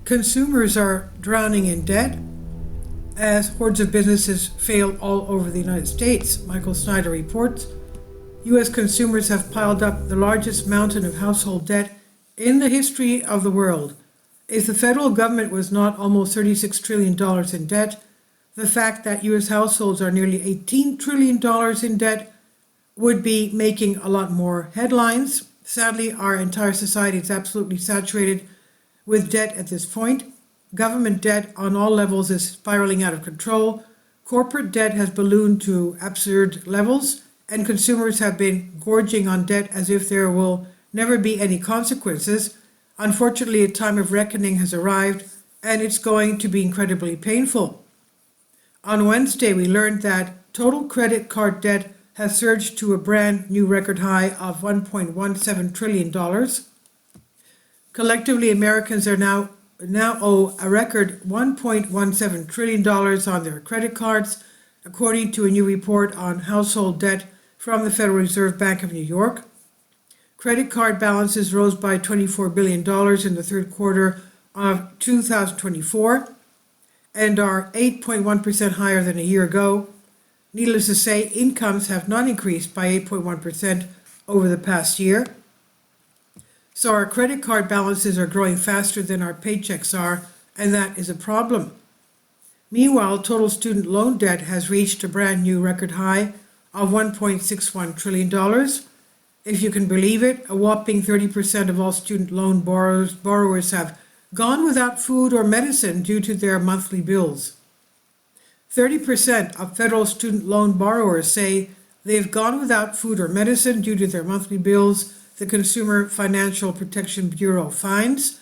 Consumers are drowning in debt as hordes of businesses fail all over the United States. Michael Snyder reports U.S. consumers have piled up the largest mountain of household debt in the history of the world. If the federal government was not almost $36 trillion in debt, the fact that U.S. households are nearly $18 trillion in debt would be making a lot more headlines. Sadly, our entire society is absolutely saturated with debt at this point. Government debt on all levels is spiraling out of control. Corporate debt has ballooned to absurd levels, and consumers have been gorging on debt as if there will never be any consequences. Unfortunately, a time of reckoning has arrived, and it's going to be incredibly painful. On Wednesday, we learned that total credit card debt has surged to a brand new record high of $1.17 trillion. Collectively, Americans are now owe a record $1.17 trillion on their credit cards, according to a new report on household debt from the Federal Reserve Bank of New York. Credit card balances rose by $24 billion in the third quarter of 2024 and are 8.1% higher than a year ago. Needless to say, incomes have not increased by 8.1% over the past year. So our credit card balances are growing faster than our paychecks are, and that is a problem. Meanwhile, total student loan debt has reached a brand new record high of $1.61 trillion. If you can believe it, a whopping 30% of all student loan borrowers have gone without food or medicine due to their monthly bills. 30% of federal student loan borrowers say they've gone without food or medicine due to their monthly bills, the Consumer Financial Protection Bureau finds.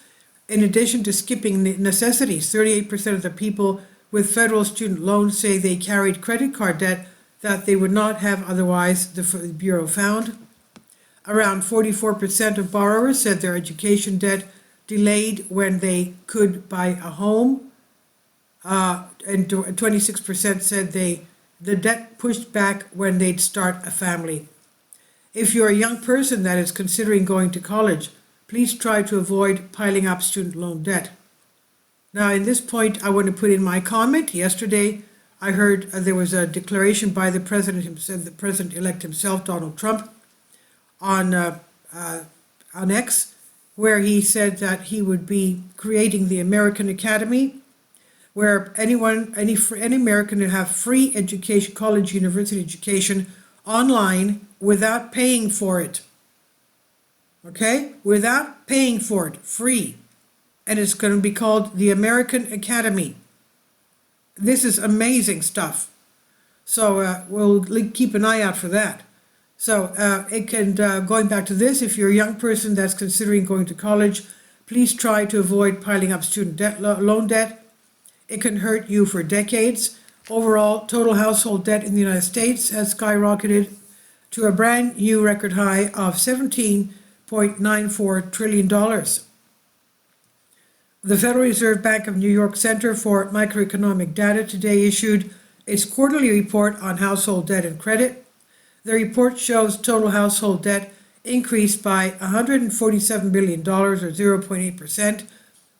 In addition to skipping necessities, 38% of the people with federal student loans say they carried credit card debt that they would not have otherwise, the Bureau found. Around 44% of borrowers said their education debt delayed when they could buy a home, and 26% said the debt pushed back when they'd start a family. If you're a young person that is considering going to college, please try to avoid piling up student loan debt. Now, in this point, I want to put in my comment. Yesterday, I heard there was a declaration by the president-elect himself, Donald Trump, on X, where he said that he would be creating the American Academy, where any American would have free education, college, university education online without paying for it. Okay? Without paying for it, free. And it's going to be called the American Academy. This is amazing stuff. So we'll keep an eye out for that. So going back to this, if you're a young person that's considering going to college, please try to avoid piling up student debt, loan debt. It can hurt you for decades. Overall, total household debt in the United States has skyrocketed to a brand new record high of $17.94 trillion. The Federal Reserve Bank of New York Center for Microeconomic Data today issued its quarterly report on household debt and credit. The report shows total household debt increased by $147 billion, or 0.8%,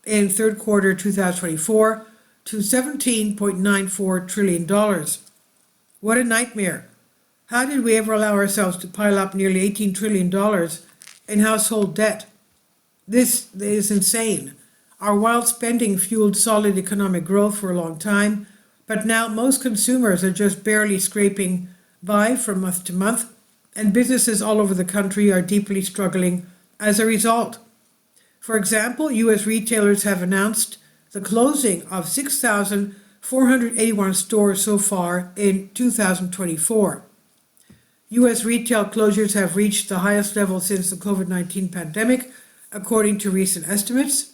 in third quarter 2024 to $17.94 trillion. What a nightmare. How did we ever allow ourselves to pile up nearly $18 trillion in household debt? This is insane. Our wild spending fueled solid economic growth for a long time, but now most consumers are just barely scraping by from month to month, and businesses all over the country are deeply struggling as a result. For example, U.S. retailers have announced the closing of 6,481 stores so far in 2024. U.S. retail closures have reached the highest level since the COVID-19 pandemic, according to recent estimates.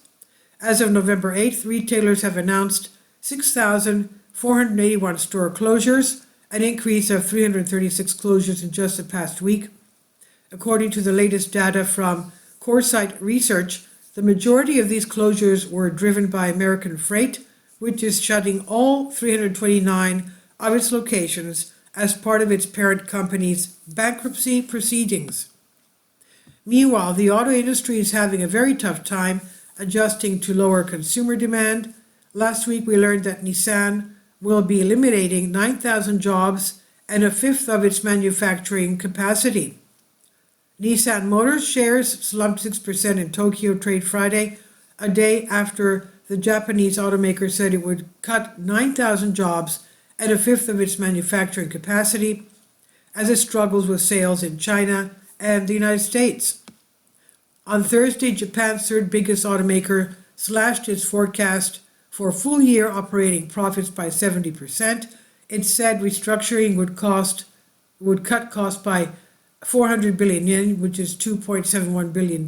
As of November 8th, retailers have announced 6,481 store closures, an increase of 336 closures in just the past week. According to the latest data from Coresight Research, the majority of these closures were driven by American Freight, which is shutting all 329 of its locations as part of its parent company's bankruptcy proceedings. Meanwhile, the auto industry is having a very tough time adjusting to lower consumer demand. Last week we learned that Nissan will be eliminating 9,000 jobs and a fifth of its manufacturing capacity. Nissan Motors shares slumped 6% in Tokyo Trade Friday, a day after the Japanese automaker said it would cut 9,000 jobs and a fifth of its manufacturing capacity as it struggles with sales in China and the United States. On Thursday, Japan's third biggest automaker slashed its forecast for full-year operating profits by 70%. It said restructuring would cut costs by 400 billion yen, which is $2.71 billion,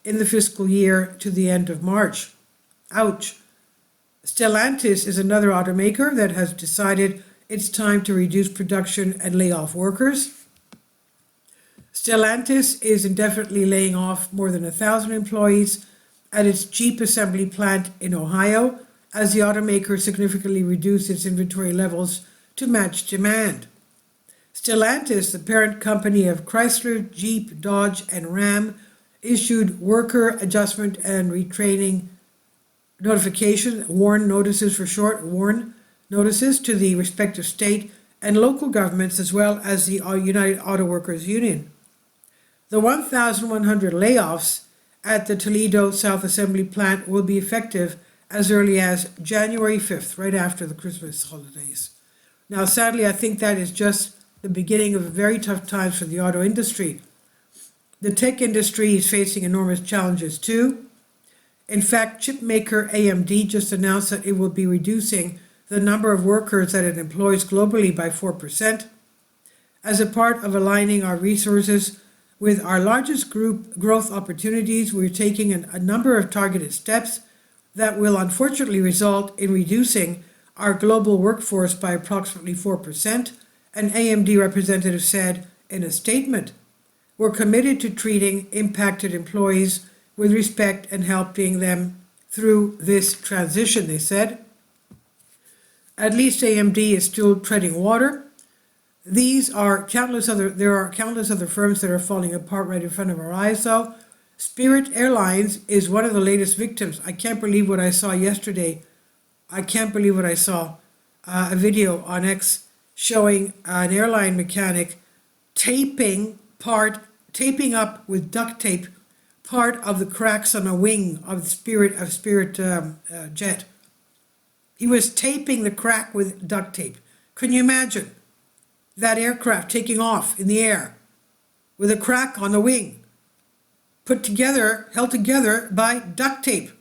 in the fiscal year to the end of March. Ouch. Stellantis is another automaker that has decided it's time to reduce production and lay off workers. Stellantis is indefinitely laying off more than 1,000 employees at its Jeep assembly plant in Ohio as the automaker significantly reduced its inventory levels to match demand. Stellantis, the parent company of Chrysler, Jeep, Dodge, and Ram, issued worker adjustment and retraining notification, WARN notices for short, WARN notices to the respective state and local governments as well as the United Auto Workers Union. The 1,100 layoffs at the Toledo South Assembly plant will be effective as early as January 5th, right after the Christmas holidays. Now, sadly, I think that is just the beginning of very tough times for the auto industry. The tech industry is facing enormous challenges too. In fact, chip maker AMD just announced that it will be reducing the number of workers that it employs globally by 4%. As a part of aligning our resources with our largest group growth opportunities, we're taking a number of targeted steps that will unfortunately result in reducing our global workforce by approximately 4%, an AMD representative said in a statement. We're committed to treating impacted employees with respect and helping them through this transition, they said. At least AMD is still treading water. There are countless other firms that are falling apart right in front of our eyes, though. Spirit Airlines is one of the latest victims. I can't believe what I saw yesterday. I can't believe what I saw. A video on X showing an airline mechanic taping up with duct tape part of the cracks on a wing of Spirit jet. He was taping the crack with duct tape. Can you imagine that aircraft taking off in the air with a crack on the wing, held together by duct tape?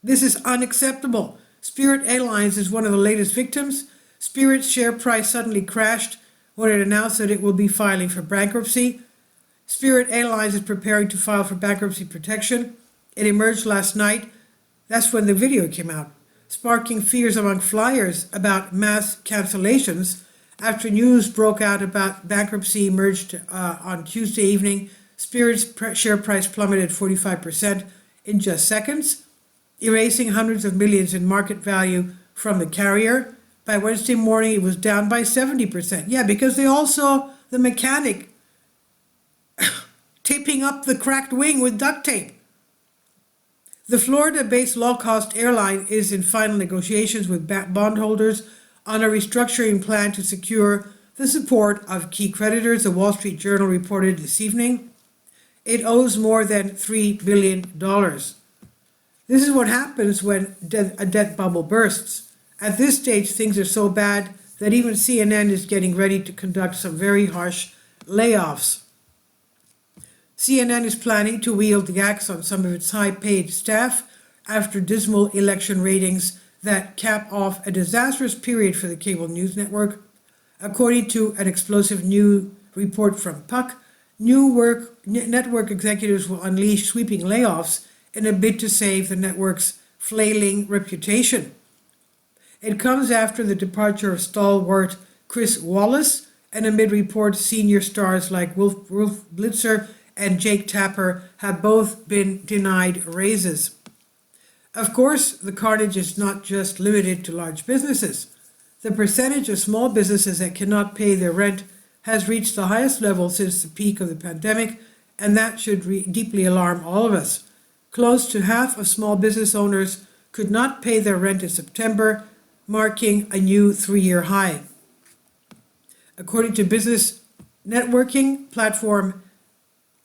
This is unacceptable. Spirit Airlines is one of the latest victims. Spirit's share price suddenly crashed when it announced that it will be filing for bankruptcy. Spirit Airlines is preparing to file for bankruptcy protection. It emerged last night. That's when the video came out, sparking fears among flyers about mass cancellations. After news broke out about bankruptcy emerged on Tuesday evening, Spirit's share price plummeted 45% in just seconds, erasing hundreds of millions in market value from the carrier. By Wednesday morning, it was down by 70%. Yeah, because they all saw the mechanic taping up the cracked wing with duct tape. The Florida-based low-cost airline is in final negotiations with bondholders on a restructuring plan to secure the support of key creditors, the Wall Street Journal reported this evening. It owes more than $3 billion. This is what happens when a debt bubble bursts. At this stage, things are so bad that even CNN is getting ready to conduct some very harsh layoffs. CNN is planning to wield the axe on some of its high-paid staff after dismal election ratings that cap off a disastrous period for the cable news network. According to an explosive new report from Puck, network executives will unleash sweeping layoffs in a bid to save the network's flailing reputation. It comes after the departure of stalwart Chris Wallace and amid reports senior stars like Wolf Blitzer and Jake Tapper have both been denied raises. Of course, the carnage is not just limited to large businesses. The percentage of small businesses that cannot pay their rent has reached the highest level since the peak of the pandemic, and that should deeply alarm all of us. Close to half of small business owners could not pay their rent in September, marking a new 3-year high. According to business networking platform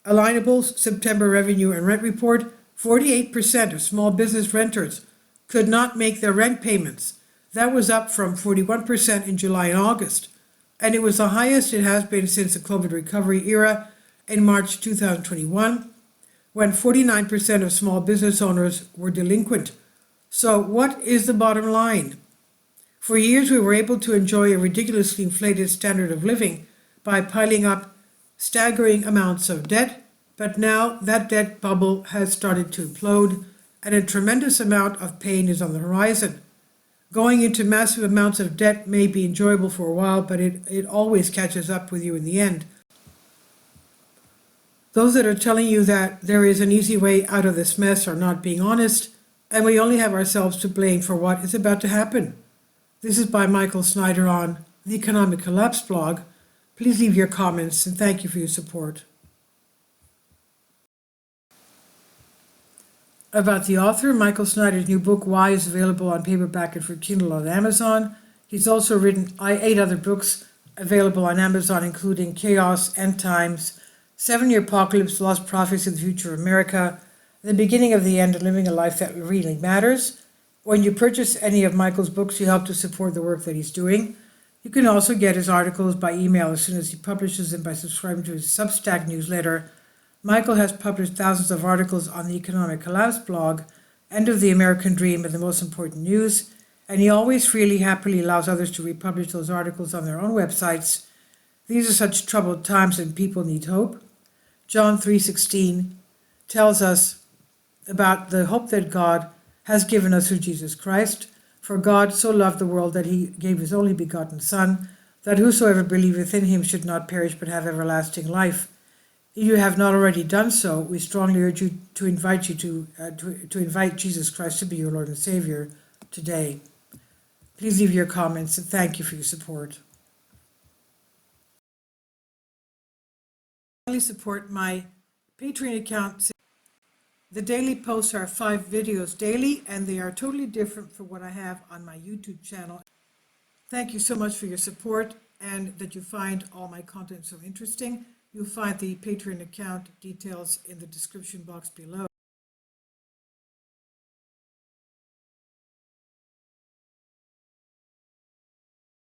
Alignable's September revenue and rent report, 48% of small business renters could not make their rent payments. That was up from 41% in July and August, and it was the highest it has been since the COVID recovery era in March 2021, when 49% of small business owners were delinquent. So what is the bottom line? For years, we were able to enjoy a ridiculously inflated standard of living by piling up staggering amounts of debt, but now that debt bubble has started to implode, and a tremendous amount of pain is on the horizon. Going into massive amounts of debt may be enjoyable for a while, but it always catches up with you in the end. Those that are telling you that there is an easy way out of this mess are not being honest, and we only have ourselves to blame for what is about to happen. This is by Michael Snyder on the Economic Collapse blog. Please leave your comments, and thank you for your support. About the author, Michael Snyder's new book, Why, is available on paperback and for Kindle on Amazon. He's also written 8 other books available on Amazon, including Chaos, End Times, 7-Year Apocalypse, Lost Prophets in the Future of America, The Beginning of the End, and Living a Life That Really Matters. When you purchase any of Michael's books, you help to support the work that he's doing. You can also get his articles by email as soon as he publishes them by subscribing to his Substack newsletter. Michael has published thousands of articles on the Economic Collapse blog, End of the American Dream, and the most important news, and he always freely, happily allows others to republish those articles on their own websites. These are such troubled times and people need hope. John 3:16 tells us about the hope that God has given us through Jesus Christ. For God so loved the world that he gave his only begotten Son, that whosoever believeth in him should not perish but have everlasting life. If you have not already done so, we strongly urge you to invite Jesus Christ to be your Lord and Savior today. Please leave your comments, and thank you for your support. Finally, support my Patreon account. The daily posts are 5 videos daily, and they are totally different from what I have on my YouTube channel. Thank you so much for your support and that you find all my content so interesting. You'll find the Patreon account details in the description box below.